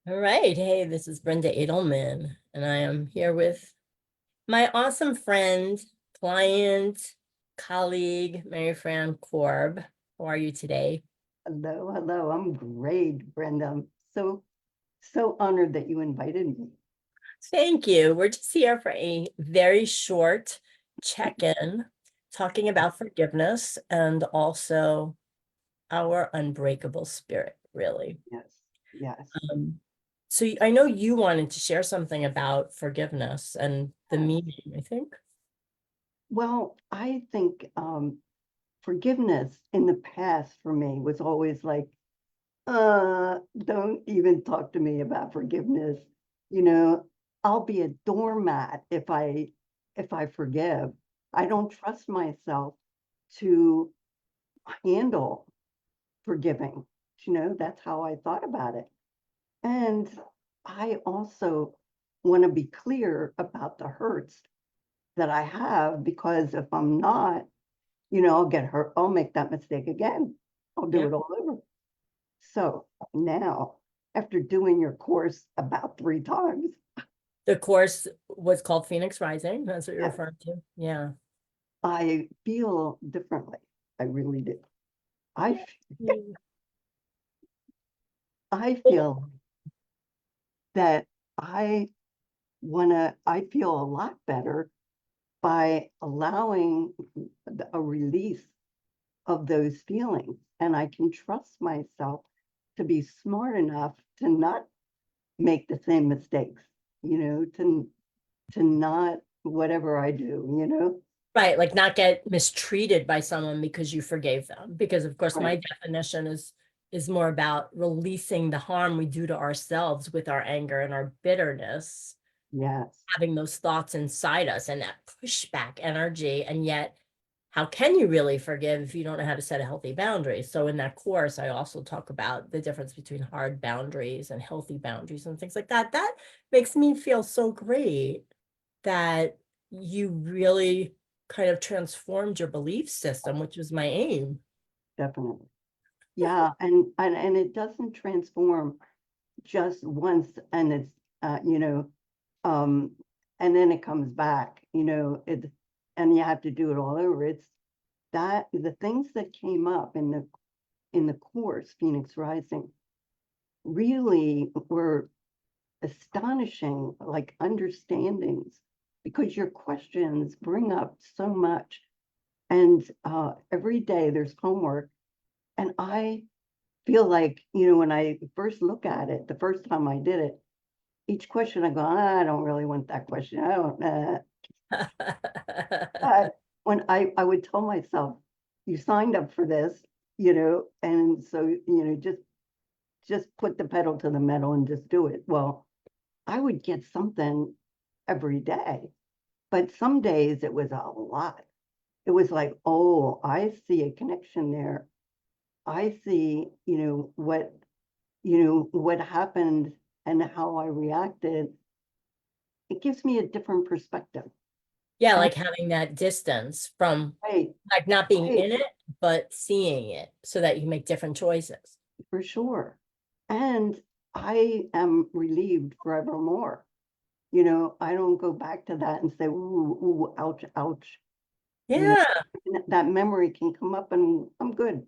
All right. Hey, this is Brenda Edelman, and I am here with my awesome friend, client, colleague, Mary Fran Korb. How are you today? Hello, hello. I'm great, Brenda. I'm so honored that you invited me. Thank you. We're just here for a very short check-in, talking about forgiveness and also our unbreakable spirit, really. Yes, yes, Um, I know you wanted to share something about forgiveness and the yes. meaning, I think. Well, I think forgiveness in the past for me was always like, don't even talk to me about forgiveness. You know, I'll be a doormat if I forgive. I don't trust myself to handle forgiving. That's how I thought about it. And I also want to be clear about the hurts that I have because if I'm not, I'll get hurt. I'll make that mistake again. I'll do Yeah. it all over. So now, after doing your course about 3 times, The course was called Phoenix Rising. That's what you're yes, referring to. Yeah. I feel differently. I really do. I, Yeah. f- Mm. I Well, feel that I feel a lot better by allowing a release of those feelings. And I can trust myself to be smart enough to not make the same mistakes, to not whatever I do. right, like not get mistreated by someone because you forgave them. Because of course, Right. my definition is more about releasing the harm we do to ourselves with our anger and our bitterness, Yes. having those thoughts inside us and that pushback energy. And yet, how can you really forgive if you don't know how to set a healthy boundary? So in that course, I also talk about the difference between hard boundaries and healthy boundaries and things like that. That makes me feel so great that you really kind of transformed your belief system, which was my aim. Definitely. Yeah. And it doesn't transform just once and it's, uh, you know, um, and then it comes back, and you have to do it all over. It's that the things that came up in the course, Phoenix Rising, really were astonishing, like understandings, because your questions bring up so much. And every day there's homework. And I feel like, when I first look at it, the first time I did it, each question I go, I don't really want that question. I don't. But when I would tell myself, you signed up for this, and so, just put the pedal to the metal and just do it. Well, I would get something every day, but some days it was a lot. It was like, oh, I see a connection there. I see, what happened and how I reacted. It gives me a different perspective. Yeah, And like having that distance from right, like not being right, in it, but seeing it so that you make different choices. for sure. And I am relieved forevermore. I don't go back to that and say, ooh, ooh, ouch, ouch. You know, Yeah. that memory can come up and I'm good.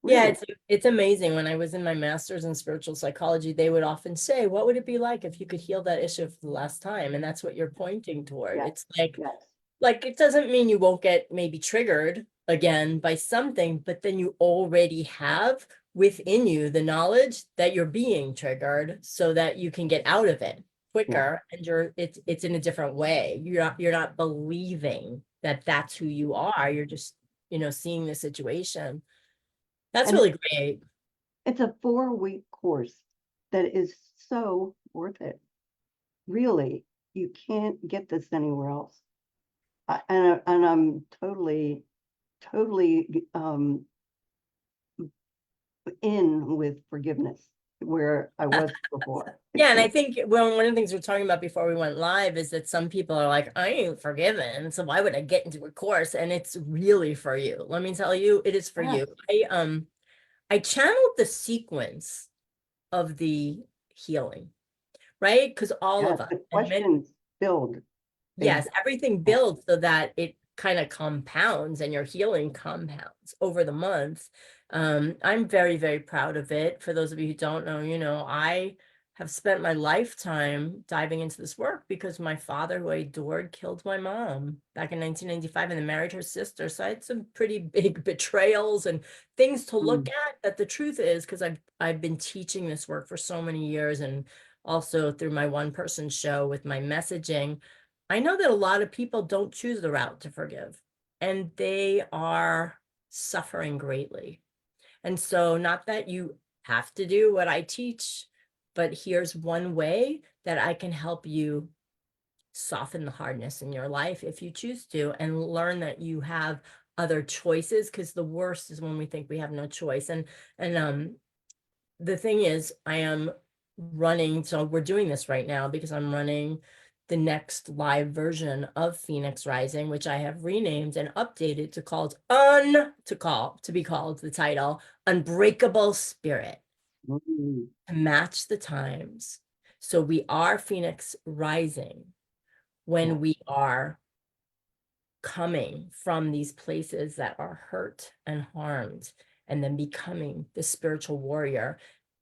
Yeah, Really. it's amazing. When I was in my master's in spiritual psychology, they would often say, what would it be like if you could heal that issue for the last time? And that's what you're pointing toward. Yes, It's like yes, it doesn't mean you won't get maybe triggered again by something, but then you already have within you the knowledge that you're being triggered so that you can get out of it yeah. quicker, and it's in a different way. You're not believing that that's who you are. You're just, seeing the situation. That's And really great. it's a 4-week course that is so worth it. Really, you can't get this anywhere else. And I'm totally, totally in with forgiveness where I was before. Yeah, It's and I not, think one of the things we are talking about before we went live is that some people are like, I ain't forgiven, so why would I get into a course? And it's really for you. Let me tell you, it is for you. yes, I channeled the sequence of the healing, right? Because all Yeah, of us, the and questions build. They, yes, everything builds so that it kind of compounds and your healing compounds over the months. I'm very, very proud of it. For those of you who don't know, I have spent my lifetime diving into this work because my father, who I adored, killed my mom back in 1995 and then married her sister. So I had some pretty big betrayals and things to look at. But the truth is, because I've been teaching this work for so many years, and also through my one-person show with my messaging, I know that a lot of people don't choose the route to forgive, and they are suffering greatly. And so, not that you have to do what I teach, but here's one way that I can help you soften the hardness in your life if you choose to, and learn that you have other choices, because the worst is when we think we have no choice. And the thing is, I am running, so we're doing this right now because I'm running the next live version of Phoenix Rising, which I have renamed and updated to be called the title Unbreakable Spirit, mm, to match the times. So we are Phoenix Rising when yeah, we are coming from these places that are hurt and harmed, and then becoming the spiritual warrior.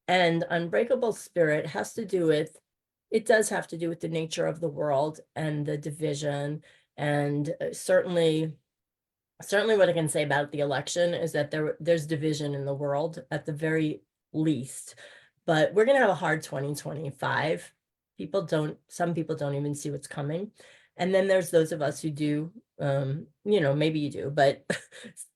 And Unbreakable Spirit has to do with, it does have to do with the nature of the world and the division. And certainly what I can say about the election is that there's division in the world at the very least. But we're going to have a hard 2025. Some people don't even see what's coming. And then there's those of us who do, maybe you do, but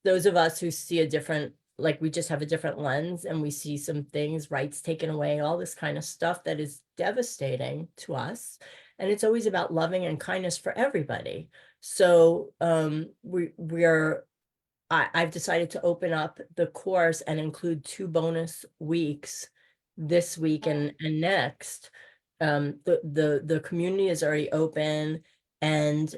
those of us who see a different, like, we just have a different lens, and we see some things, rights taken away, all this kind of stuff that is devastating to us. And it's always about loving and kindness for everybody. So I've decided to open up the course and include 2 bonus weeks this week and next. The community is already open, and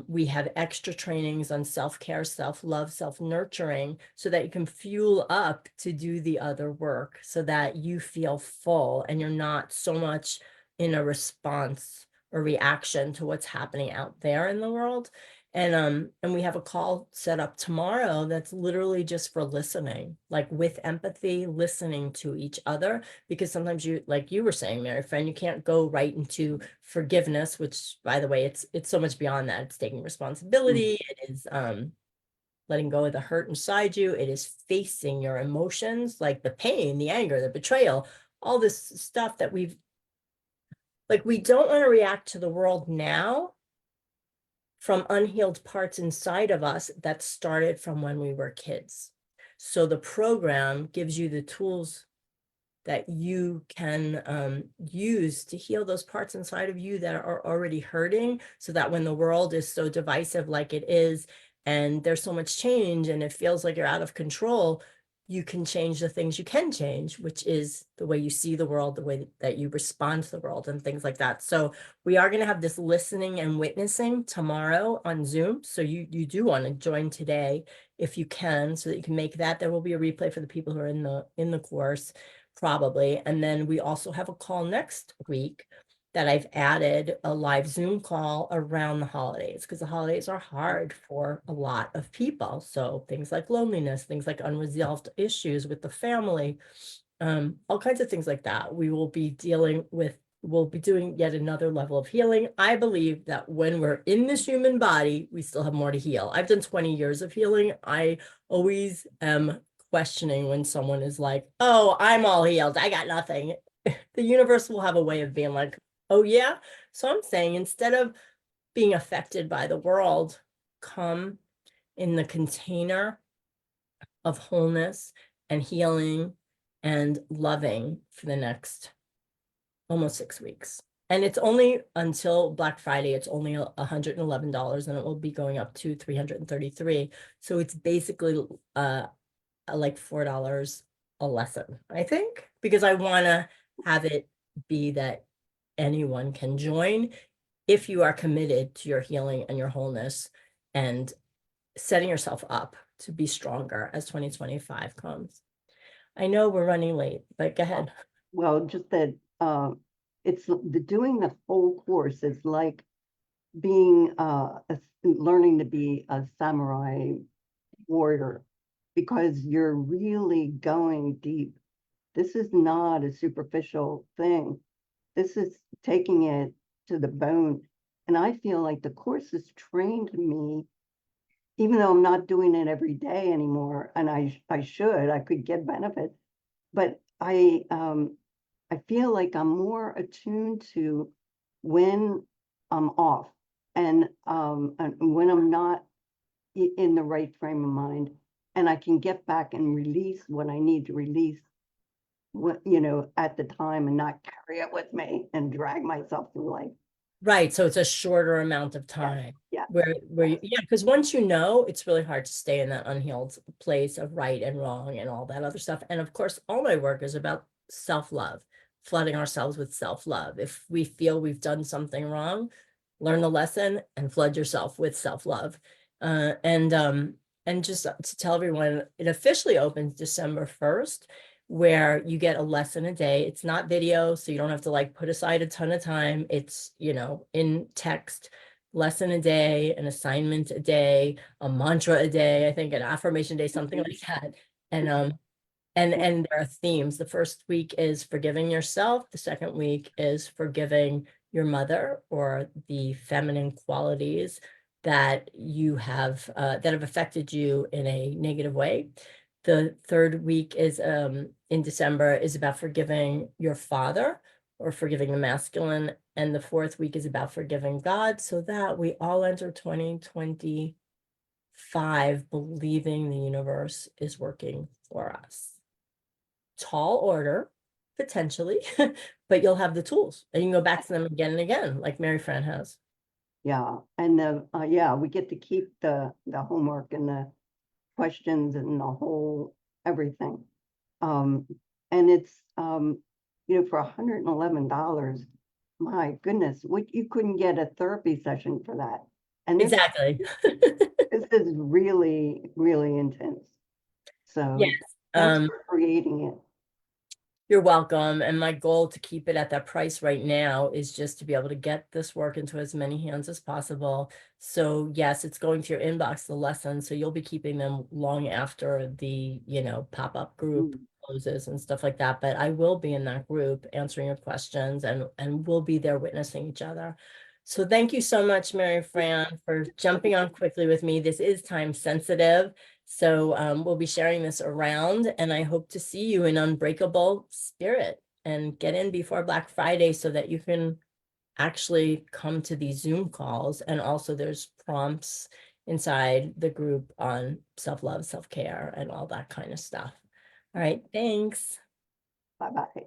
we have extra trainings on self-care, self-love, self-nurturing, so that you can fuel up to do the other work, so that you feel full and you're not so much in a response or reaction to what's happening out there in the world. And we have a call set up tomorrow that's literally just for listening, like with empathy, listening to each other. Because sometimes you, like you were saying, Mary Friend, you can't go right into forgiveness, which, by the way, it's so much beyond that. It's taking responsibility. It is letting go of the hurt inside you. It is facing your emotions, like the pain, the anger, the betrayal, all this stuff that we don't want to react to the world now from unhealed parts inside of us that started from when we were kids. So the program gives you the tools that you can use to heal those parts inside of you that are already hurting, so that when the world is so divisive like it is, and there's so much change and it feels like you're out of control, you can change the things you can change, which is the way you see the world, the way that you respond to the world, and things like that. So we are going to have this listening and witnessing tomorrow on Zoom. So you do want to join today if you can, so that you can make that. There will be a replay for the people who are in the course, probably. And then we also have a call next week that I've added, a live Zoom call around the holidays, because the holidays are hard for a lot of people. So things like loneliness, things like unresolved issues with the family, all kinds of things like that. We will be dealing with, we'll be doing yet another level of healing. I believe that when we're in this human body, we still have more to heal. I've done 20 years of healing. I always am questioning when someone is like, oh, I'm all healed, I got nothing. The universe will have a way of being like, oh yeah. So I'm saying, instead of being affected by the world, come in the container of wholeness and healing and loving for the next almost 6 weeks. And it's only until Black Friday. It's only $111, and it will be going up to $333. So it's basically like $4 a lesson, I think, because I want to have it be that anyone can join if you are committed to your healing and your wholeness, and setting yourself up to be stronger as 2025 comes. I know we're running late, but go ahead. Well, just that it's doing the whole course is like being learning to be a samurai warrior, because you're really going deep. This is not a superficial thing. This is taking it to the bone. And I feel like the course has trained me, even though I'm not doing it every day anymore, and I could get benefit, but I feel like I'm more attuned to when I'm off, and when I'm not in the right frame of mind, and I can get back and release what I need to release, what, at the time, and not carry it with me and drag myself through life. Right, so it's a shorter amount of time. Yeah. Where you, yeah, because once you know, it's really hard to stay in that unhealed place of right and wrong and all that other stuff. And of course, all my work is about self-love, flooding ourselves with self-love. If we feel we've done something wrong, learn the lesson and flood yourself with self-love. And just to tell everyone, it officially opens December 1st, where you get a lesson a day. It's not video, so you don't have to like put aside a ton of time. It's, in text, lesson a day, an assignment a day, a mantra a day, I think an affirmation day, something like that. And there are themes. The first week is forgiving yourself. The second week is forgiving your mother, or the feminine qualities that you have that have affected you in a negative way. The third week is in December is about forgiving your father, or forgiving the masculine. And the fourth week is about forgiving God, so that we all enter 2025 believing the universe is working for us. Tall order, potentially, but you'll have the tools and you can go back to them again and again, like Mary Fran has. Yeah, and we get to keep the homework and the questions and the whole everything. And it's for $111, my goodness, what, you couldn't get a therapy session for that. And Exactly. this is really, really intense. So Yes. thanks for creating it. You're welcome. And my goal to keep it at that price right now is just to be able to get this work into as many hands as possible. So yes, it's going to your inbox, the lessons. So you'll be keeping them long after the, pop-up group closes and stuff like that. But I will be in that group answering your questions, and we'll be there witnessing each other. So thank you so much, Mary Fran, for jumping on quickly with me. This is time sensitive. So we'll be sharing this around, and I hope to see you in unbreakable spirit and get in before Black Friday so that you can actually come to these Zoom calls. And also there's prompts inside the group on self-love, self-care, and all that kind of stuff. All right, thanks. Bye-bye.